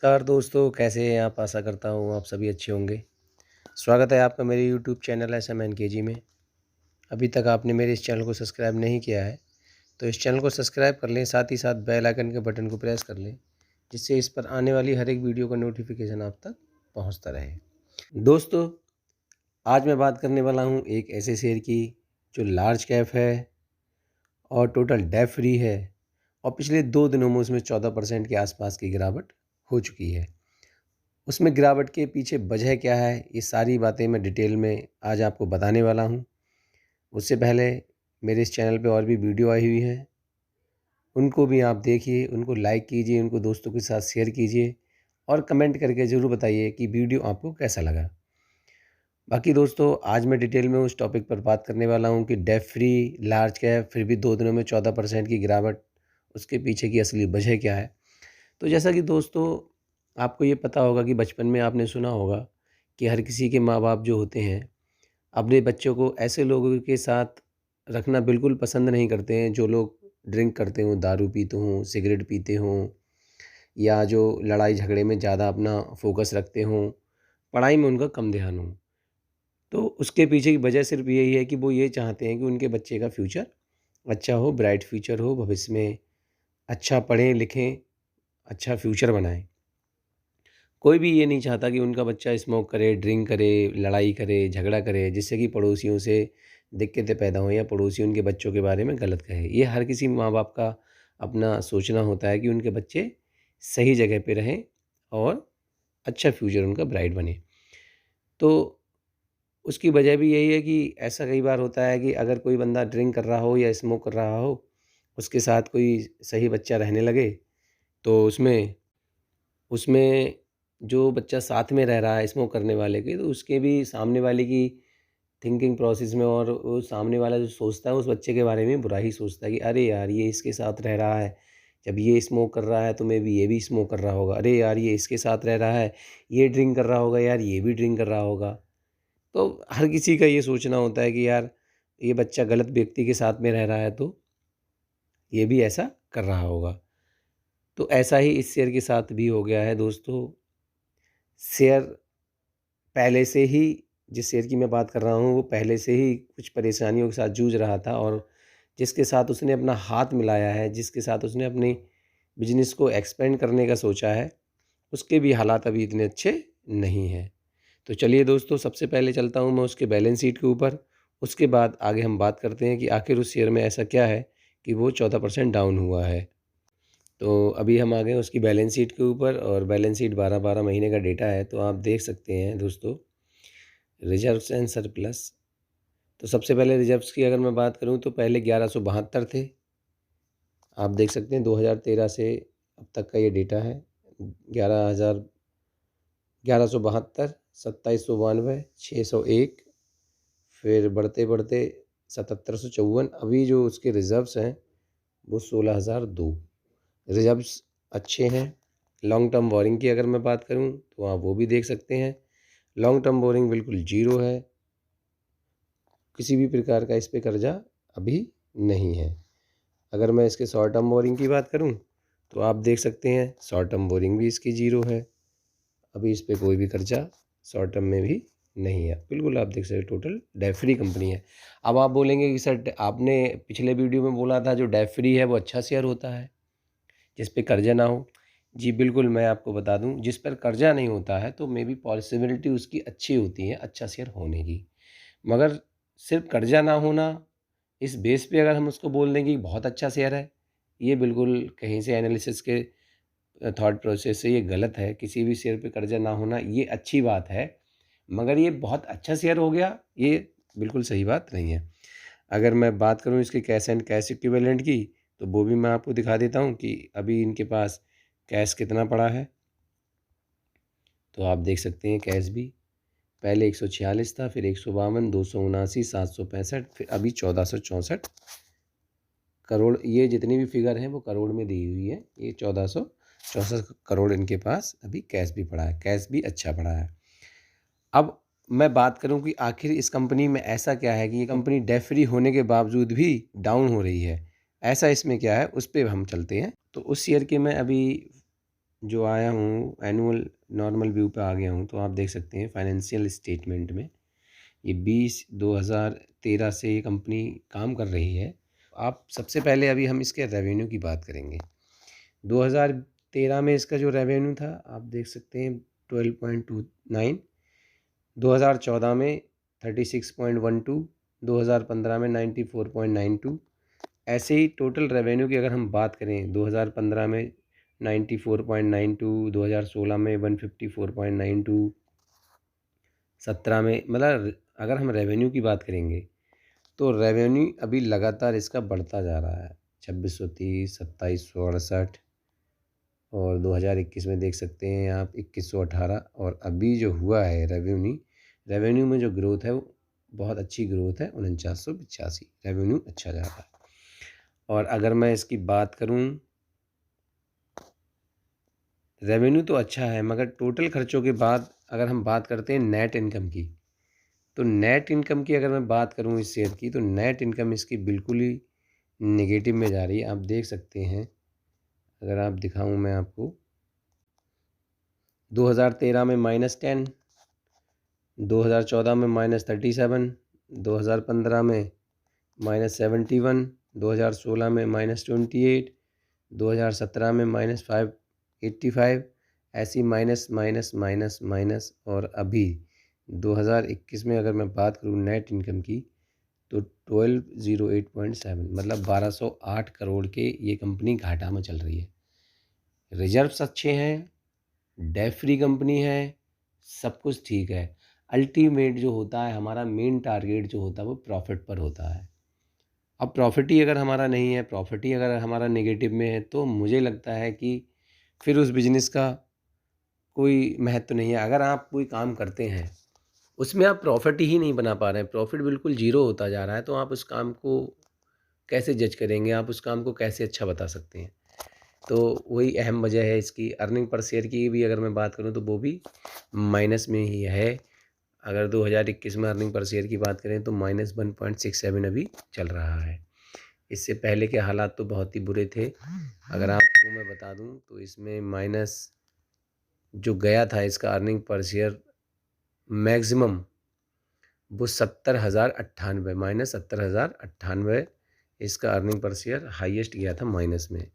नमस्कार दोस्तों, कैसे हैं आप? आशा करता हूँ आप सभी अच्छे होंगे। स्वागत है आपका मेरे यूट्यूब चैनल SMNKG में। अभी तक आपने मेरे इस चैनल को सब्सक्राइब नहीं किया है, तो इस चैनल को सब्सक्राइब कर लें, साथ ही साथ बेल आइकन के बटन को प्रेस कर लें, जिससे इस पर आने वाली हर एक वीडियो का नोटिफिकेशन आप तक पहुँचता रहे। दोस्तों, आज मैं बात करने वाला हूँ एक ऐसे शेयर की जो लार्ज कैप है और टोटल डेट फ्री है और पिछले 2 दिनों में उसमें 14% के आसपास की गिरावट हो चुकी है। उसमें गिरावट के पीछे वजह क्या है, ये सारी बातें मैं डिटेल में आज आपको बताने वाला हूँ। उससे पहले मेरे इस चैनल पे और भी वीडियो आई हुई हैं, उनको भी आप देखिए, उनको लाइक कीजिए, उनको दोस्तों के साथ शेयर कीजिए और कमेंट करके ज़रूर बताइए कि वीडियो आपको कैसा लगा। बाकी दोस्तों, आज मैं डिटेल में उस टॉपिक पर बात करने वाला हूँ कि डेट फ्री, लार्ज कैप फिर भी 2 दिनों में 14% की गिरावट, उसके पीछे की असली वजह क्या है। तो जैसा कि दोस्तों आपको ये पता होगा कि बचपन में आपने सुना होगा कि हर किसी के माँ-बाप जो होते हैं, अपने बच्चों को ऐसे लोगों के साथ रखना बिल्कुल पसंद नहीं करते हैं, जो लोग ड्रिंक करते हों, दारू पीते हों, सिगरेट पीते हों या जो लड़ाई झगड़े में ज़्यादा अपना फ़ोकस रखते हों, पढ़ाई में उनका कम ध्यान हो। तो उसके पीछे की वजह सिर्फ़ यही है कि वो ये चाहते हैं कि उनके बच्चे का फ्यूचर अच्छा हो, ब्राइट फ्यूचर हो, भविष्य में अच्छा पढ़ें-लिखें, अच्छा फ्यूचर बनाएँ। कोई भी ये नहीं चाहता कि उनका बच्चा स्मोक करे, ड्रिंक करे, लड़ाई करे, झगड़ा करे, जिससे कि पड़ोसियों से दिक्कतें पैदा हों या पड़ोसी उनके बच्चों के बारे में गलत कहे। ये हर किसी माँ-बाप का अपना सोचना होता है कि उनके बच्चे सही जगह पे रहें और अच्छा फ्यूचर उनका ब्राइट बने। तो उसकी वजह भी यही है कि ऐसा कई बार होता है कि अगर कोई बंदा ड्रिंक कर रहा हो या स्मोक कर रहा हो, उसके साथ कोई सही बच्चा रहने लगे, तो उसमें उसमें जो बच्चा साथ में रह रहा है स्मोक करने वाले के, तो उसके भी सामने वाले की थिंकिंग प्रोसेस में और वो सामने वाला जो सोचता है उस बच्चे के बारे में बुरा ही सोचता है कि अरे यार ये इसके साथ रह रहा है, जब ये स्मोक कर रहा है तो मे बी ये भी स्मोक कर रहा होगा, अरे यार ये इसके साथ रह रहा है, ये ड्रिंक कर रहा होगा, यार ये भी ड्रिंक कर रहा होगा। तो हर किसी का ये सोचना होता है कि यार ये बच्चा गलत व्यक्ति के साथ में रह रहा है तो ये भी ऐसा कर रहा होगा। तो ऐसा ही इस शेयर के साथ भी हो गया है दोस्तों। शेयर पहले से ही, जिस शेयर की मैं बात कर रहा हूँ, वो पहले से ही कुछ परेशानियों के साथ जूझ रहा था और जिसके साथ उसने अपना हाथ मिलाया है, जिसके साथ उसने अपनी बिज़नेस को एक्सपेंड करने का सोचा है, उसके भी हालात अभी इतने अच्छे नहीं हैं। तो चलिए दोस्तों, सबसे पहले चलता हूँ मैं उसके बैलेंस शीट के ऊपर, उसके बाद आगे हम बात करते हैं कि आखिर उस शेयर में ऐसा क्या है कि वो 14% डाउन हुआ है। तो अभी हम आ गए उसकी बैलेंस शीट के ऊपर और बैलेंस शीट 12-12 महीने का डेटा है, तो आप देख सकते हैं दोस्तों, रिजर्व्स एंड सरप्लस। तो सबसे पहले रिजर्व्स की अगर मैं बात करूं तो पहले 1172 थे। आप देख सकते हैं 2013 से अब तक का ये डेटा है। 11,000, 1172, 2792, 601, फिर बढ़ते बढ़ते 7754। अभी जो उसके रिजर्व्स हैं वो 16,002। रिजर्व्स अच्छे हैं। लॉन्ग टर्म बोरिंग की अगर मैं बात करूं तो आप वो भी देख सकते हैं। लॉन्ग टर्म बोरिंग बिल्कुल जीरो है, किसी भी प्रकार का इस पे कर्जा अभी नहीं है। अगर मैं इसके शॉर्ट टर्म बोरिंग की बात करूं तो आप देख सकते हैं शॉर्ट टर्म बोरिंग भी इसकी जीरो है, अभी इस पे कोई भी कर्जा शॉर्ट टर्म में भी नहीं है। बिल्कुल आप देख सकते हैं टोटल डेट फ्री कंपनी है। अब आप बोलेंगे कि सर आपने पिछले वीडियो में बोला था जो डेट फ्री है वो अच्छा शेयर होता है जिस पे कर्जा ना हो। जी बिल्कुल, मैं आपको बता दूं, जिस पर कर्जा नहीं होता है तो मे बी पॉसिबिलिटी उसकी अच्छी होती है अच्छा शेयर होने की। मगर सिर्फ कर्जा ना होना, इस बेस पे अगर हम उसको बोल दें कि बहुत अच्छा शेयर है, ये बिल्कुल कहीं से एनालिसिस के थॉट प्रोसेस से ये गलत है। किसी भी शेयर पे कर्जा ना होना ये अच्छी बात है, मगर ये बहुत अच्छा शेयर हो गया, ये बिल्कुल सही बात नहीं है। अगर मैं बात करूँ इसके कैश एंड कैश इक्विवेलेंट की, तो वो भी मैं आपको दिखा देता हूँ कि अभी इनके पास कैश कितना पड़ा है। तो आप देख सकते हैं कैश भी पहले 146 था, फिर 152, 279, 765, फिर अभी 1464 करोड़। ये जितनी भी फिगर हैं वो करोड़ में दी हुई है। ये 1464 करोड़ इनके पास अभी कैश भी पड़ा है, कैश भी अच्छा पड़ा है। अब मैं बात करूं कि आखिर इस कंपनी में ऐसा क्या है कि ये कंपनी डेट फ्री होने के बावजूद भी डाउन हो रही है, ऐसा इसमें क्या है उस पर हम चलते हैं। तो उस शेयर के मैं अभी जो आया हूँ एनुअल नॉर्मल व्यू पे आ गया हूँ, तो आप देख सकते हैं फाइनेंशियल स्टेटमेंट में ये 20/2013 से ये कंपनी काम कर रही है। आप सबसे पहले अभी हम इसके रेवेन्यू की बात करेंगे। 2013 में इसका जो रेवेन्यू था आप देख सकते हैं 12.29, 2014 में 36.12, 2015 में 94.92। ऐसे ही टोटल रेवेन्यू की अगर हम बात करें 2015 में 94.92, 2016 में 154.92, 17 में, मतलब अगर हम रेवेन्यू की बात करेंगे तो रेवेन्यू अभी लगातार इसका बढ़ता जा रहा है। 2630, 2768 और 2021 में देख सकते हैं आप 2118, और अभी जो हुआ है रेवेन्यू में जो ग्रोथ है वो बहुत अच्छी ग्रोथ है, 4985। रेवेन्यू अच्छा जा रहा है। और अगर मैं इसकी बात करूं, रेवेन्यू तो अच्छा है मगर टोटल खर्चों के बाद अगर हम बात करते हैं नेट इनकम की, तो नेट इनकम की अगर मैं बात करूं इस शेयर की, तो नेट इनकम इसकी बिल्कुल ही नेगेटिव में जा रही है। आप देख सकते हैं, अगर आप दिखाऊं मैं आपको, 2013 में -10, 2014 में -37, 2015 में -71, 2016 में -28, 2017 में -585, ऐसी माइनस माइनस माइनस माइनस, और अभी 2021 में अगर मैं बात करूँ नेट इनकम की, तो 1208.7, मतलब 1208 करोड़ के ये कंपनी घाटा में चल रही है। रिजर्व्स अच्छे हैं, डेट फ्री कंपनी है, सब कुछ ठीक है। अल्टीमेट जो होता है हमारा मेन टारगेट जो होता है वो प्रॉफिट पर होता है। अब प्रॉफिट ही अगर हमारा नहीं है, प्रॉफिट ही अगर हमारा नेगेटिव में है, तो मुझे लगता है कि फिर उस बिज़नेस का कोई महत्व नहीं है। अगर आप कोई काम करते हैं उसमें आप प्रॉफिट ही नहीं बना पा रहे हैं, प्रॉफिट बिल्कुल ज़ीरो होता जा रहा है, तो आप उस काम को कैसे जज करेंगे, आप उस काम को कैसे अच्छा बता सकते हैं। तो वही अहम वजह है इसकी। अर्निंग पर शेयर की भी अगर मैं बात करूं तो वो भी माइनस में ही है। अगर 2021 में अर्निंग पर शेयर की बात करें तो -1.67 अभी चल रहा है। इससे पहले के हालात तो बहुत ही बुरे थे। अगर आपको मैं बता दूं तो इसमें माइनस जो गया था इसका अर्निंग पर शेयर मैक्सिमम, वो 70,098, -70,098 इसका अर्निंग पर शेयर हाईएस्ट गया था माइनस में।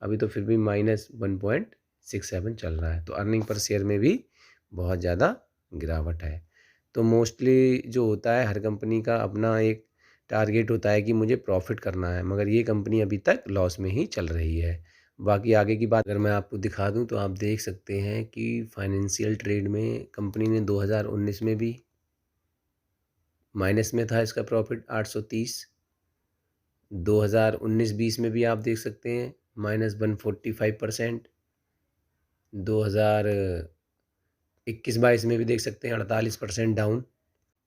अभी तो फिर भी -1.67 चल रहा है, तो अर्निंग पर शेयर में भी बहुत ज़्यादा गिरावट है। तो मोस्टली जो होता है हर कंपनी का अपना एक टारगेट होता है कि मुझे प्रॉफिट करना है, मगर ये कंपनी अभी तक लॉस में ही चल रही है। बाकी आगे की बात अगर मैं आपको दिखा दूं तो आप देख सकते हैं कि फाइनेंशियल ट्रेड में कंपनी ने 2019 में भी माइनस में था इसका प्रॉफिट 830, 2019-20 में भी आप देख सकते हैं -145%, 2021-22 में भी देख सकते हैं 48% डाउन।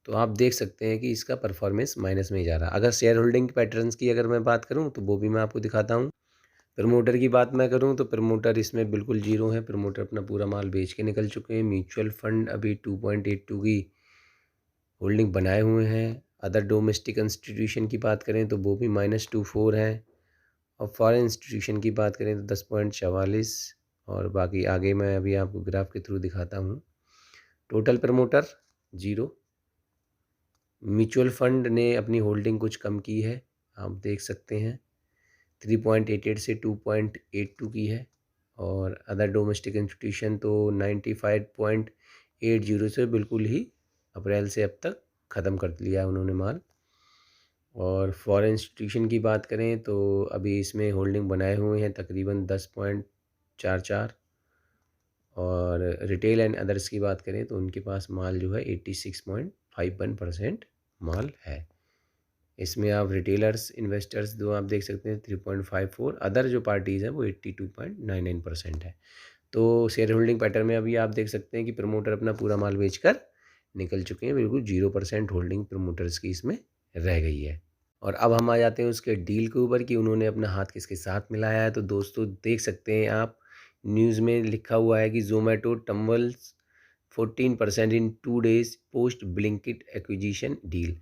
तो आप देख सकते हैं कि इसका परफॉर्मेंस माइनस में ही जा रहा है। अगर शेयर होल्डिंग पैटर्न्स की अगर मैं बात करूं तो वो भी मैं आपको दिखाता हूं। प्रमोटर की बात मैं करूं तो प्रमोटर इसमें बिल्कुल जीरो है, प्रमोटर अपना पूरा माल बेच के निकल चुके हैं। म्यूचुअल फंड अभी 2.82 की होल्डिंग बनाए हुए हैं। अदर डोमेस्टिक इंस्टीट्यूशन की बात करें तो वो भी -24 है, और फॉरेन इंस्टीट्यूशन की बात करें तो 10.44, और बाकी आगे मैं अभी आपको ग्राफ के थ्रू दिखाता हूँ। Total promoter zero. Mutual fund ने अपनी होल्डिंग कुछ कम की है, आप देख सकते हैं 3.88 से 2.82 की है, और अदर डोमेस्टिक इंस्टीट्यूशन तो 95.80 से बिल्कुल ही अप्रैल से अब तक ख़त्म कर लिया है उन्होंने माल। और फॉरेन इंस्टीट्यूशन की बात करें तो अभी इसमें होल्डिंग बनाए हुए हैं तकरीबन 10.44, और रिटेल एंड अदर्स की बात करें तो उनके पास माल जो है 86.51% माल है। इसमें आप रिटेलर्स इन्वेस्टर्स जो आप देख सकते हैं 3.54, अदर जो पार्टीज़ हैं वो 82.99% है। तो शेयर होल्डिंग पैटर्न में अभी आप देख सकते हैं कि प्रमोटर अपना पूरा माल बेचकर निकल चुके हैं, बिल्कुल 0% होल्डिंग प्रमोटर्स की इसमें रह गई है। और अब हम आ जाते हैं उसके डील के ऊपर कि उन्होंने अपना हाथ किसके साथ मिलाया है। तो दोस्तों देख सकते हैं आप, न्यूज़ में लिखा हुआ है कि ज़ोमैटो टम्बल्स 14% इन 2 days post Blinkit acquisition deal.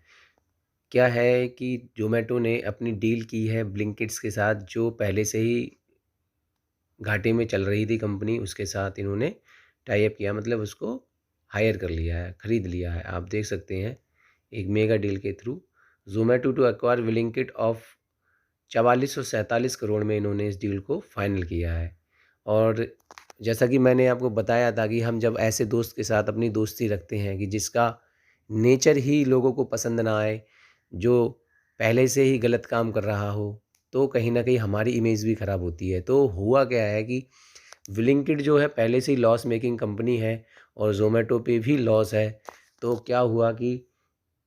क्या है कि ज़ोमैटो ने अपनी डील की है ब्लिंकिट्स के साथ, जो पहले से ही घाटे में चल रही थी कंपनी, उसके साथ इन्होंने टाई अप किया, मतलब उसको हायर कर लिया है, ख़रीद लिया है। आप देख सकते हैं एक मेगा डील के through Zomato to acquire Blinkit of 4447 crore में इन्होंने इस डील को फाइनल किया है। और जैसा कि मैंने आपको बताया था कि हम जब ऐसे दोस्त के साथ अपनी दोस्ती रखते हैं कि जिसका नेचर ही लोगों को पसंद ना आए, जो पहले से ही गलत काम कर रहा हो, तो कहीं न कहीं हमारी इमेज भी ख़राब होती है। तो हुआ क्या है कि ब्लिंकिट जो है पहले से ही लॉस मेकिंग कंपनी है और ज़ोमैटो पे भी लॉस है। तो क्या हुआ कि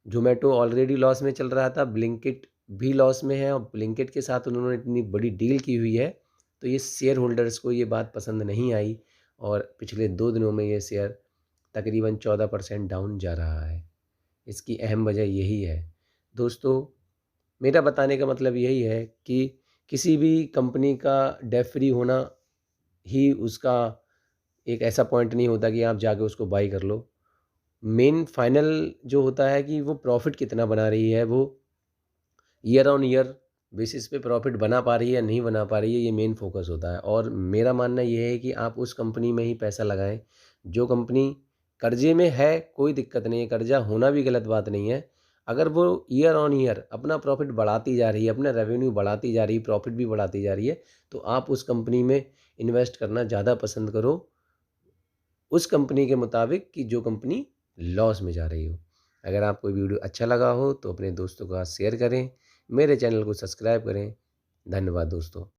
ज़ोमैटो ऑलरेडी लॉस में चल रहा था, ब्लिंकिट भी लॉस में है और ब्लिंकिट के साथ उन्होंने इतनी बड़ी डील की हुई है, तो ये शेयर होल्डर्स को ये बात पसंद नहीं आई और पिछले 2 दिनों में ये शेयर तकरीबन 14% डाउन जा रहा है। इसकी अहम वजह यही है। दोस्तों, मेरा बताने का मतलब यही है कि किसी भी कंपनी का डेब्ट फ्री होना ही उसका एक ऐसा पॉइंट नहीं होता कि आप जाके उसको बाय कर लो। मेन फाइनल जो होता है कि वो प्रॉफ़िट कितना बना रही है, वो ईयर ऑन ईयर बेसिस पे प्रॉफ़िट बना पा रही है या नहीं बना पा रही है, ये मेन फ़ोकस होता है। और मेरा मानना ये है कि आप उस कंपनी में ही पैसा लगाएँ, जो कंपनी कर्ज़े में है, कोई दिक्कत नहीं है, कर्ज़ा होना भी गलत बात नहीं है। अगर वो ईयर ऑन ईयर अपना प्रॉफ़िट बढ़ाती जा रही है, अपना रेवेन्यू बढ़ाती जा रही है, प्रॉफ़िट भी बढ़ाती जा रही है, तो आप उस कंपनी में इन्वेस्ट करना ज़्यादा पसंद करो, उस कंपनी के मुताबिक कि जो कंपनी लॉस में जा रही हो। अगर आपको वीडियो अच्छा लगा हो तो अपने दोस्तों के साथ शेयर करें, मेरे चैनल को सब्सक्राइब करें। धन्यवाद दोस्तों।